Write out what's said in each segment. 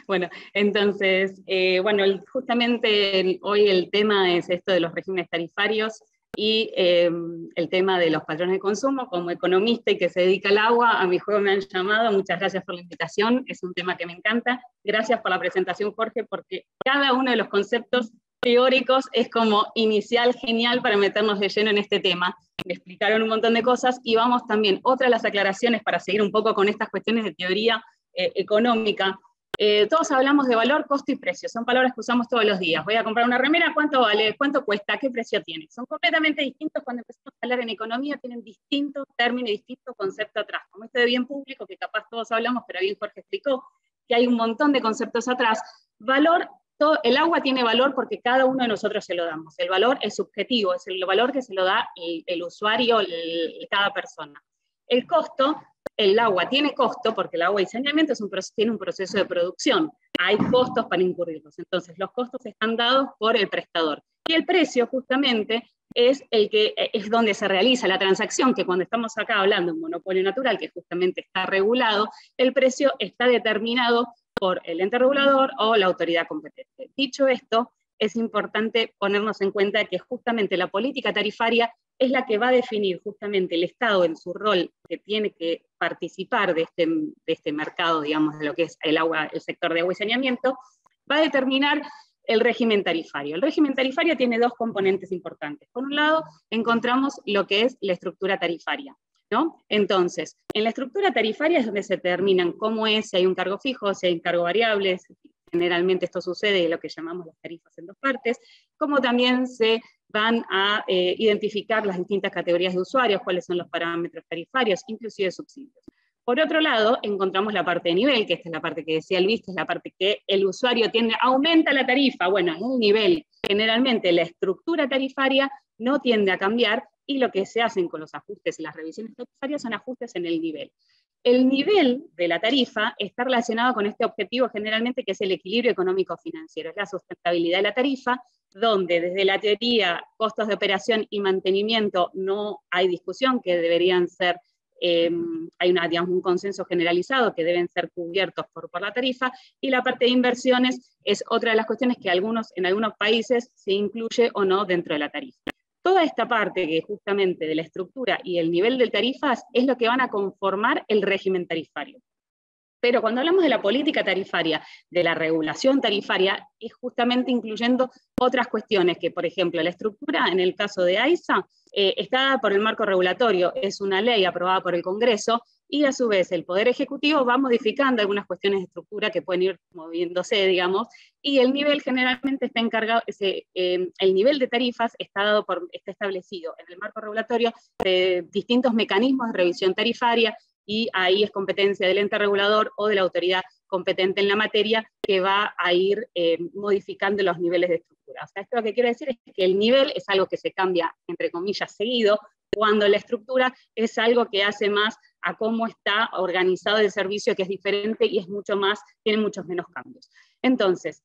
Bueno, entonces, justamente hoy el tema es esto de los regímenes tarifarios y el tema de los patrones de consumo. Como economista y que se dedica al agua, a mi juego me han llamado, muchas gracias por la invitación, es un tema que me encanta. Gracias por la presentación, Jorge, porque cada uno de los conceptos teóricos es como inicial, genial para meternos de lleno en este tema. Me explicaron un montón de cosas y vamos también, otra de las aclaraciones para seguir un poco con estas cuestiones de teoría económica. Todos hablamos de valor, costo y precio, son palabras que usamos todos los días. Voy a comprar una remera, ¿cuánto vale? ¿Cuánto cuesta? ¿Qué precio tiene? Son completamente distintos cuando empezamos a hablar en economía, tienen distintos términos, distintos conceptos atrás. Como esto de bien público, que capaz todos hablamos, pero bien Jorge explicó, que hay un montón de conceptos atrás. Valor, el agua tiene valor porque cada uno de nosotros se lo damos. El valor es subjetivo, es el valor que se lo da el usuario, cada persona. El costo, el agua tiene costo porque el agua y saneamiento tiene un proceso de producción. Hay costos para incurrirlos. Entonces, los costos están dados por el prestador. Y el precio, justamente, es donde se realiza la transacción, que cuando estamos acá hablando de un monopolio natural, que justamente está regulado, el precio está determinado por el ente regulador o la autoridad competente. Dicho esto, es importante ponernos en cuenta que justamente la política tarifaria es la que va a definir justamente el Estado en su rol que tiene que participar de este mercado, digamos, de lo que es el sector de agua y saneamiento, va a determinar el régimen tarifario. El régimen tarifario tiene dos componentes importantes. Por un lado, encontramos lo que es la estructura tarifaria, ¿no? Entonces, en la estructura tarifaria es donde se determinan cómo es, si hay un cargo fijo, si hay un cargo variable. Generalmente esto sucede en lo que llamamos las tarifas en dos partes, como también se van a identificar las distintas categorías de usuarios, cuáles son los parámetros tarifarios, inclusive subsidios. Por otro lado, encontramos la parte de nivel, que esta es la parte que decía Luis, que es la parte que el usuario aumenta la tarifa. Bueno, en un nivel, generalmente la estructura tarifaria no tiende a cambiar, y lo que se hacen con los ajustes y las revisiones tarifarias son ajustes en el nivel. El nivel de la tarifa está relacionado con este objetivo generalmente, que es el equilibrio económico-financiero, es la sustentabilidad de la tarifa, donde desde la teoría, costos de operación y mantenimiento no hay discusión, que deberían ser, hay un consenso generalizado que deben ser cubiertos por la tarifa, y la parte de inversiones es otra de las cuestiones que en algunos países se incluye o no dentro de la tarifa. Toda esta parte que justamente de la estructura y el nivel de tarifas es lo que van a conformar el régimen tarifario. Pero cuando hablamos de la política tarifaria, de la regulación tarifaria, es justamente incluyendo otras cuestiones, que por ejemplo la estructura, en el caso de AISA, está dada por el marco regulatorio, es una ley aprobada por el Congreso, y a su vez el Poder Ejecutivo va modificando algunas cuestiones de estructura que pueden ir moviéndose, digamos, y el nivel generalmente está encargado, el nivel de tarifas está establecido en el marco regulatorio de distintos mecanismos de revisión tarifaria, y ahí es competencia del ente regulador o de la autoridad competente en la materia que va a ir modificando los niveles de estructura. O sea, esto lo que quiero decir es que el nivel es algo que se cambia, entre comillas, seguido, cuando la estructura es algo que hace más a cómo está organizado el servicio, que es diferente y es tiene muchos menos cambios. Entonces,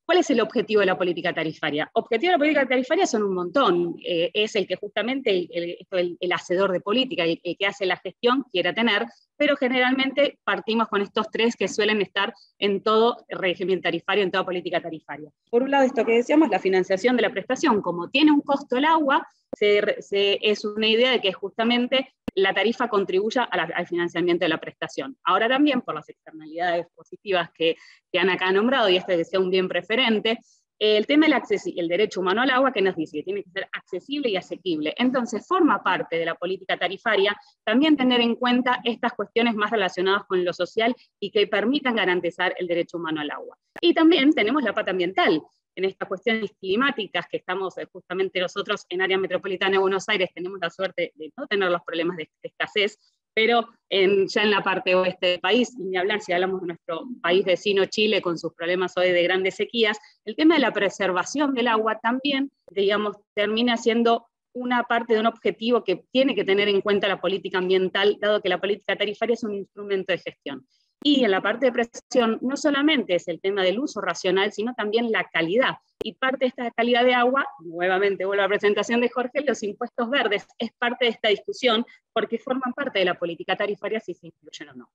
¿cuál es el objetivo de la política tarifaria? Objetivo de la política tarifaria son un montón. Es el que justamente el hacedor de política, el que hace la gestión, quiera tener, pero generalmente partimos con estos tres que suelen estar en todo régimen tarifario, en toda política tarifaria. Por un lado, esto que decíamos, la financiación de la prestación. Como tiene un costo el agua, es una idea de que justamente la tarifa contribuya al financiamiento de la prestación. Ahora también, por las externalidades positivas que han acá nombrado, y este que sea un bien preferente, el tema del derecho humano al agua, que nos dice que tiene que ser accesible y asequible. Entonces, forma parte de la política tarifaria también tener en cuenta estas cuestiones más relacionadas con lo social y que permitan garantizar el derecho humano al agua. Y también tenemos la pata ambiental. En estas cuestiones climáticas que estamos justamente nosotros en área metropolitana de Buenos Aires, tenemos la suerte de no tener los problemas de escasez, pero ya en la parte oeste del país, y ni hablar si hablamos de nuestro país vecino Chile con sus problemas hoy de grandes sequías, el tema de la preservación del agua también, digamos, termina siendo una parte de un objetivo que tiene que tener en cuenta la política ambiental, dado que la política tarifaria es un instrumento de gestión. Y en la parte de prestación no solamente es el tema del uso racional, sino también la calidad. Y parte de esta calidad de agua, nuevamente vuelvo a la presentación de Jorge, los impuestos verdes es parte de esta discusión porque forman parte de la política tarifaria si se incluyen o no.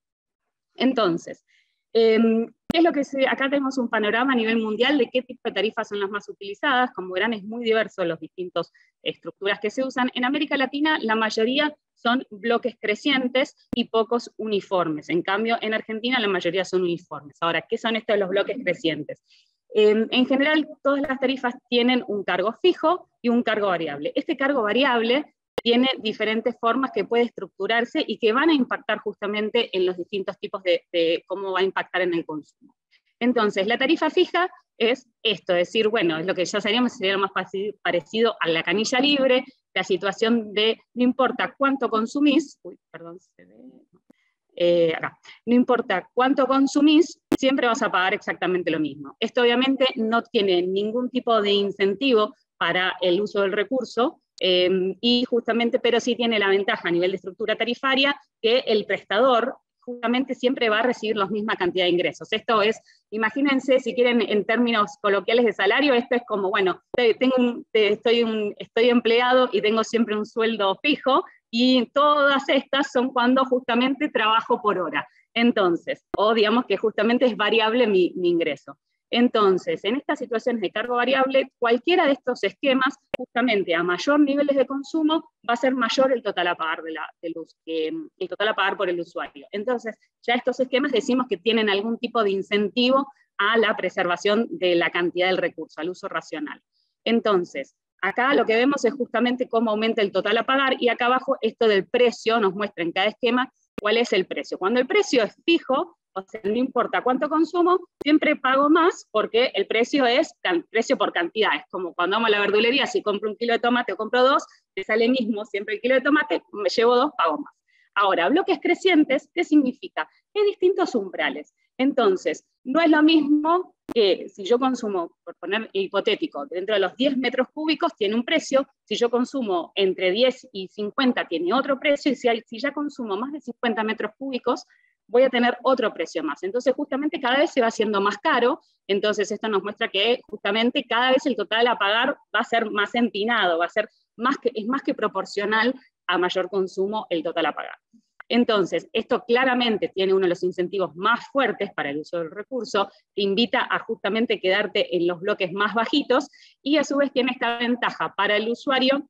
Entonces, ¿Qué es lo que acá tenemos un panorama a nivel mundial de qué tipo de tarifas son las más utilizadas? Como verán, es muy diverso los distintos estructuras que se usan. En América Latina, la mayoría son bloques crecientes y pocos uniformes. En cambio, en Argentina, la mayoría son uniformes. Ahora, ¿qué son estos los bloques crecientes? En general, todas las tarifas tienen un cargo fijo y un cargo variable. Este cargo variable tiene diferentes formas que puede estructurarse y que van a impactar justamente en los distintos tipos de cómo va a impactar en el consumo. Entonces, la tarifa fija es esto, es decir, bueno, es lo que ya sabíamos, sería lo más parecido a la canilla libre, la situación de no importa cuánto consumís, acá, no importa cuánto consumís, siempre vas a pagar exactamente lo mismo. Esto obviamente no tiene ningún tipo de incentivo para el uso del recurso, y justamente, pero sí tiene la ventaja a nivel de estructura tarifaria que el prestador justamente siempre va a recibir la misma cantidad de ingresos. Esto es, imagínense, si quieren en términos coloquiales de salario, esto es como, bueno, estoy empleado y tengo siempre un sueldo fijo, y todas estas son cuando justamente trabajo por hora. Entonces, o digamos que justamente es variable mi ingreso. Entonces, en estas situaciones de cargo variable, cualquiera de estos esquemas, justamente a mayor niveles de consumo, va a ser mayor el total a pagar, el total a pagar por el usuario. Entonces, ya estos esquemas decimos que tienen algún tipo de incentivo a la preservación de la cantidad del recurso, al uso racional. Entonces, acá lo que vemos es justamente cómo aumenta el total a pagar, y acá abajo esto del precio nos muestra en cada esquema cuál es el precio. Cuando el precio es fijo, o sea, no importa cuánto consumo, siempre pago más porque el precio es precio por cantidad. Es como cuando vamos a la verdulería, si compro 1 kilo de tomate o compro 2, me sale mismo siempre el kilo de tomate, me llevo 2, pago más. Ahora, bloques crecientes, ¿qué significa? Hay distintos umbrales. Entonces, no es lo mismo que si yo consumo, por poner hipotético, dentro de los 10 metros cúbicos tiene un precio, si yo consumo entre 10 y 50 tiene otro precio, y si ya consumo más de 50 metros cúbicos, voy a tener otro precio más. Entonces, justamente cada vez se va haciendo más caro, entonces esto nos muestra que justamente cada vez el total a pagar va a ser más empinado, es más que proporcional a mayor consumo el total a pagar. Entonces, esto claramente tiene uno de los incentivos más fuertes para el uso del recurso, te invita a justamente quedarte en los bloques más bajitos, y a su vez tiene esta ventaja para el usuario.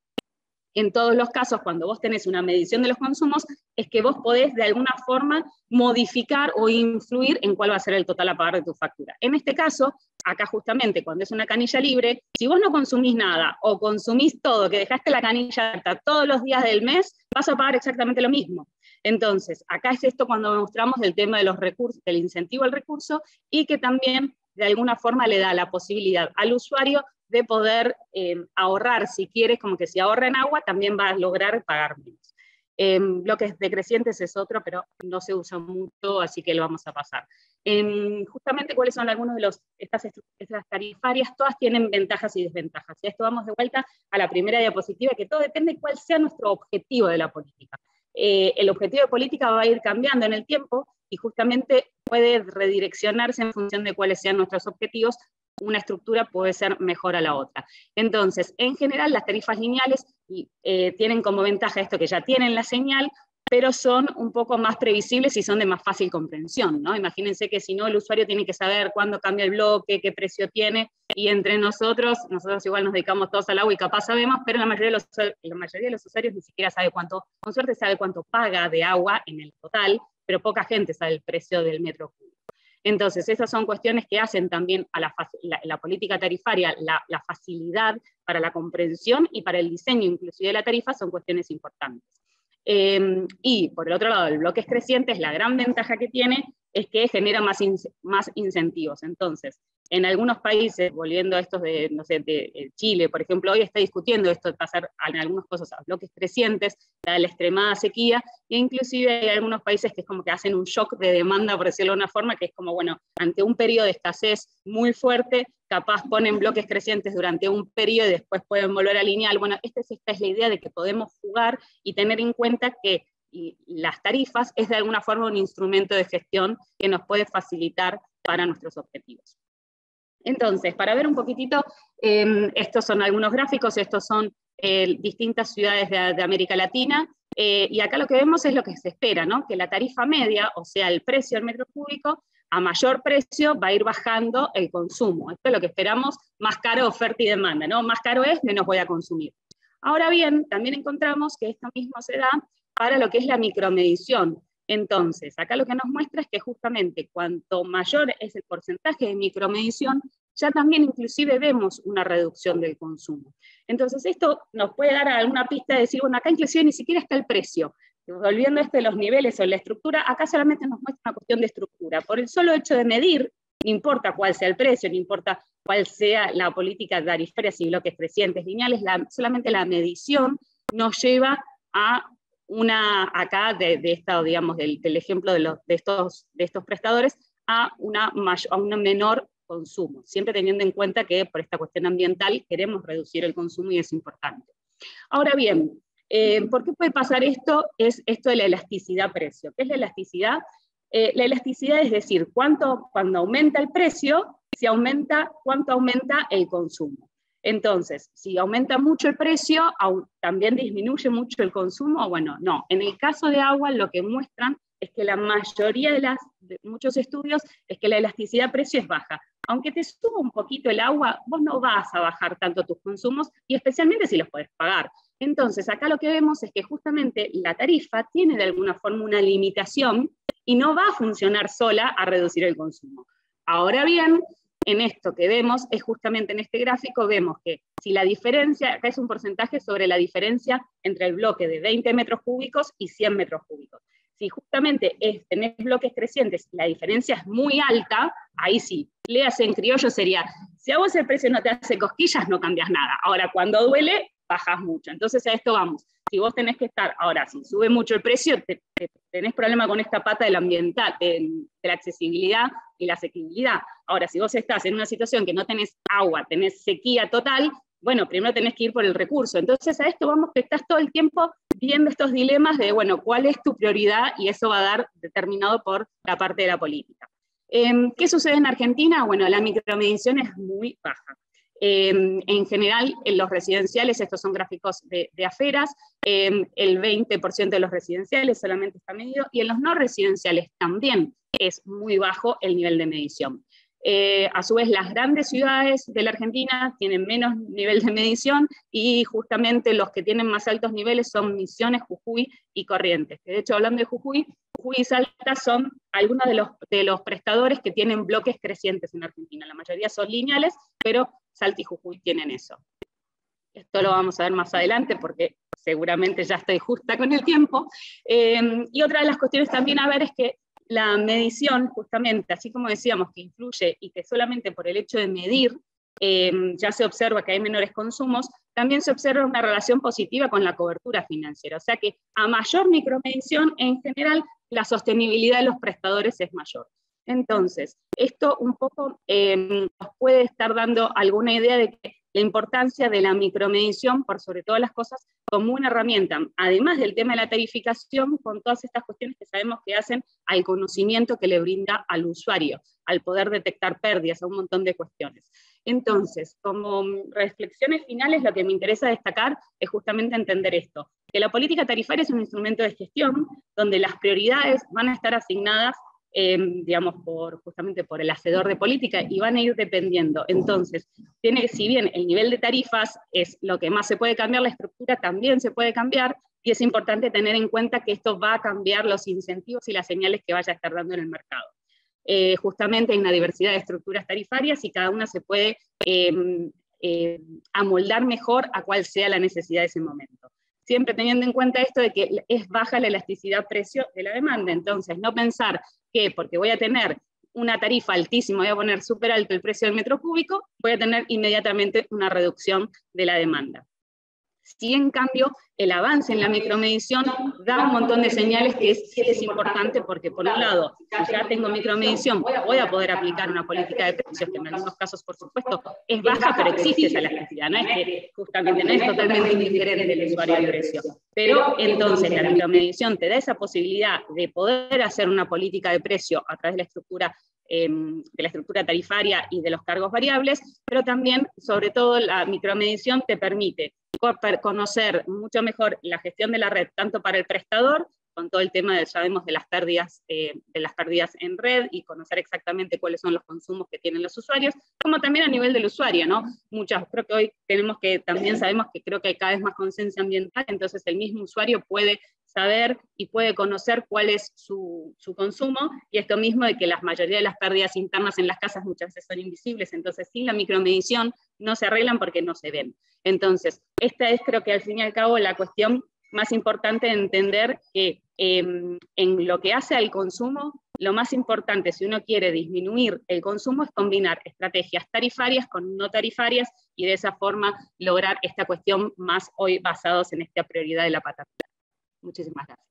En todos los casos, cuando vos tenés una medición de los consumos, es que vos podés de alguna forma modificar o influir en cuál va a ser el total a pagar de tu factura. En este caso, acá justamente cuando es una canilla libre, si vos no consumís nada o consumís todo, que dejaste la canilla abierta todos los días del mes, vas a pagar exactamente lo mismo. Entonces, acá es esto cuando mostramos el tema de los recursos, del incentivo al recurso, y que también de alguna forma le da la posibilidad al usuario de poder ahorrar, si quieres, como que si ahorra en agua, también va a lograr pagar menos. Bloques decrecientes es otro, pero no se usa mucho, así que lo vamos a pasar. Justamente, ¿cuáles son algunos de estas tarifarias? Todas tienen ventajas y desventajas. Y esto vamos de vuelta a la primera diapositiva, que todo depende de cuál sea nuestro objetivo de la política. El objetivo de política va a ir cambiando en el tiempo, y justamente puede redireccionarse en función de cuáles sean nuestros objetivos. Una estructura puede ser mejor a la otra. Entonces, en general, las tarifas lineales tienen como ventaja esto, que ya tienen la señal, pero son un poco más previsibles y son de más fácil comprensión, ¿no? Imagínense que si no, el usuario tiene que saber cuándo cambia el bloque, qué precio tiene, y entre nosotros igual nos dedicamos todos al agua y capaz sabemos, pero la mayoría de los usuarios ni siquiera sabe cuánto, con suerte sabe cuánto paga de agua en el total, pero poca gente sabe el precio del metro cúbico. Entonces, esas son cuestiones que hacen también a la política tarifaria, la facilidad para la comprensión y para el diseño inclusive de la tarifa son cuestiones importantes. Y por el otro lado, el bloque creciente, la gran ventaja que tiene es que genera más incentivos. Entonces, en algunos países, volviendo a estos de Chile, por ejemplo, hoy está discutiendo esto de pasar en algunos casos a bloques crecientes, dada la extremada sequía, e inclusive hay algunos países que es como que hacen un shock de demanda, por decirlo de una forma, que es como, bueno, ante un periodo de escasez muy fuerte, capaz ponen bloques crecientes durante un periodo y después pueden volver a lineal. Bueno, esta es la idea de que podemos jugar y tener en cuenta que las tarifas es de alguna forma un instrumento de gestión que nos puede facilitar para nuestros objetivos. Entonces, para ver un poquitito, estos son algunos gráficos, estos son distintas ciudades de América Latina, y acá lo que vemos es lo que se espera, ¿no? Que la tarifa media, o sea, el precio al metro cúbico, a mayor precio va a ir bajando el consumo. Esto es lo que esperamos, más caro oferta y demanda, ¿no? Más caro es, menos voy a consumir. Ahora bien, también encontramos que esto mismo se da para lo que es la micromedición. Entonces, acá lo que nos muestra es que justamente cuanto mayor es el porcentaje de micromedición, ya también inclusive vemos una reducción del consumo. Entonces, esto nos puede dar alguna pista de decir, bueno, acá inclusive ni siquiera está el precio. Volviendo a los niveles o la estructura, acá solamente nos muestra una cuestión de estructura. Por el solo hecho de medir, no importa cuál sea el precio, no importa cuál sea la política tarifaria, si bloques crecientes, lineales, solamente la medición nos lleva a acá de esta, digamos, del ejemplo de estos prestadores, a un menor consumo, siempre teniendo en cuenta que por esta cuestión ambiental queremos reducir el consumo y es importante. Ahora bien, ¿por qué puede pasar esto? Es esto de la elasticidad precio. ¿Qué es la elasticidad? La elasticidad es decir, cuando aumenta el precio, cuánto aumenta el consumo. Entonces, si aumenta mucho el precio, ¿también disminuye mucho el consumo? Bueno, no. En el caso de agua, lo que muestran es que la mayoría de muchos estudios es que la elasticidad precio es baja. Aunque te suba un poquito el agua, vos no vas a bajar tanto tus consumos, y especialmente si los podés pagar. Entonces, acá lo que vemos es que justamente la tarifa tiene de alguna forma una limitación y no va a funcionar sola a reducir el consumo. Ahora bien, en esto que vemos, es justamente en este gráfico, vemos que si la diferencia, acá es un porcentaje sobre la diferencia entre el bloque de 20 metros cúbicos y 100 metros cúbicos. Si justamente tenés bloques crecientes, la diferencia es muy alta, ahí sí, léase en criollo sería, si a vos el precio no te hace cosquillas, no cambias nada. Ahora, cuando duele, bajas mucho. Entonces a esto vamos. Si vos tenés que estar, ahora, si sube mucho el precio, tenés problema con esta pata del ambiental, de la accesibilidad y la asequibilidad. Ahora, si vos estás en una situación que no tenés agua, tenés sequía total, bueno, primero tenés que ir por el recurso. Entonces a esto vamos que estás todo el tiempo viendo estos dilemas de, bueno, ¿cuál es tu prioridad? Y eso va a dar determinado por la parte de la política. ¿Qué sucede en Argentina? Bueno, la micromedición es muy baja. En general, en los residenciales, estos son gráficos de aferas, el 20% de los residenciales solamente está medido, y en los no residenciales también es muy bajo el nivel de medición. A su vez, las grandes ciudades de la Argentina tienen menos nivel de medición, y justamente los que tienen más altos niveles son Misiones, Jujuy y Corrientes. De hecho, hablando de Jujuy y Salta son algunos de los prestadores que tienen bloques crecientes en Argentina. La mayoría son lineales, pero Salta y Jujuy tienen eso. Esto lo vamos a ver más adelante porque seguramente ya estoy justa con el tiempo. Y otra de las cuestiones también a ver es que la medición, justamente, así como decíamos que influye y que solamente por el hecho de medir ya se observa que hay menores consumos, también se observa una relación positiva con la cobertura financiera. O sea que a mayor micromedición, en general, la sostenibilidad de los prestadores es mayor. Entonces, esto un poco nos puede estar dando alguna idea de que la importancia de la micromedición, por sobre todas las cosas, como una herramienta, además del tema de la tarificación, con todas estas cuestiones que sabemos que hacen al conocimiento que le brinda al usuario, al poder detectar pérdidas, a un montón de cuestiones. Entonces, como reflexiones finales, lo que me interesa destacar es justamente entender esto, que la política tarifaria es un instrumento de gestión donde las prioridades van a estar asignadas digamos, justamente por el hacedor de política, y van a ir dependiendo. Entonces, si bien el nivel de tarifas es lo que más se puede cambiar, la estructura también se puede cambiar, y es importante tener en cuenta que esto va a cambiar los incentivos y las señales que vaya a estar dando en el mercado. Justamente hay una diversidad de estructuras tarifarias y cada una se puede amoldar mejor a cuál sea la necesidad de ese momento. Siempre teniendo en cuenta esto de que es baja la elasticidad precio de la demanda. Entonces, no pensar que porque voy a tener una tarifa altísima, voy a poner súper alto el precio del metro cúbico, voy a tener inmediatamente una reducción de la demanda. Si en cambio el avance en la micromedición da un montón de señales que es importante, porque por un lado, si ya tengo micromedición, voy a poder aplicar una política de precios que en algunos casos, por supuesto, es baja, pero existe esa elasticidad, no es que justamente no es totalmente indiferente el usuario de precio. Pero entonces la micromedición te da esa posibilidad de poder hacer una política de precio a través de la estructura tarifaria y de los cargos variables, pero también, sobre todo, la micromedición te permite conocer mucho mejor la gestión de la red, tanto para el prestador con todo el tema, sabemos, de las pérdidas en red y conocer exactamente cuáles son los consumos que tienen los usuarios, como también a nivel del usuario, ¿no? Creo que hoy también sabemos que creo que hay cada vez más conciencia ambiental, entonces el mismo usuario puede saber y puede conocer cuál es su consumo, y esto mismo de que la mayoría de las pérdidas internas en las casas muchas veces son invisibles, entonces sin la micromedición no se arreglan porque no se ven. Entonces, esta es, creo que al fin y al cabo, la cuestión más importante de entender que en lo que hace al consumo, lo más importante, si uno quiere disminuir el consumo, es combinar estrategias tarifarias con no tarifarias, y de esa forma lograr esta cuestión más hoy basados en esta prioridad de la paternidad. Muchísimas gracias.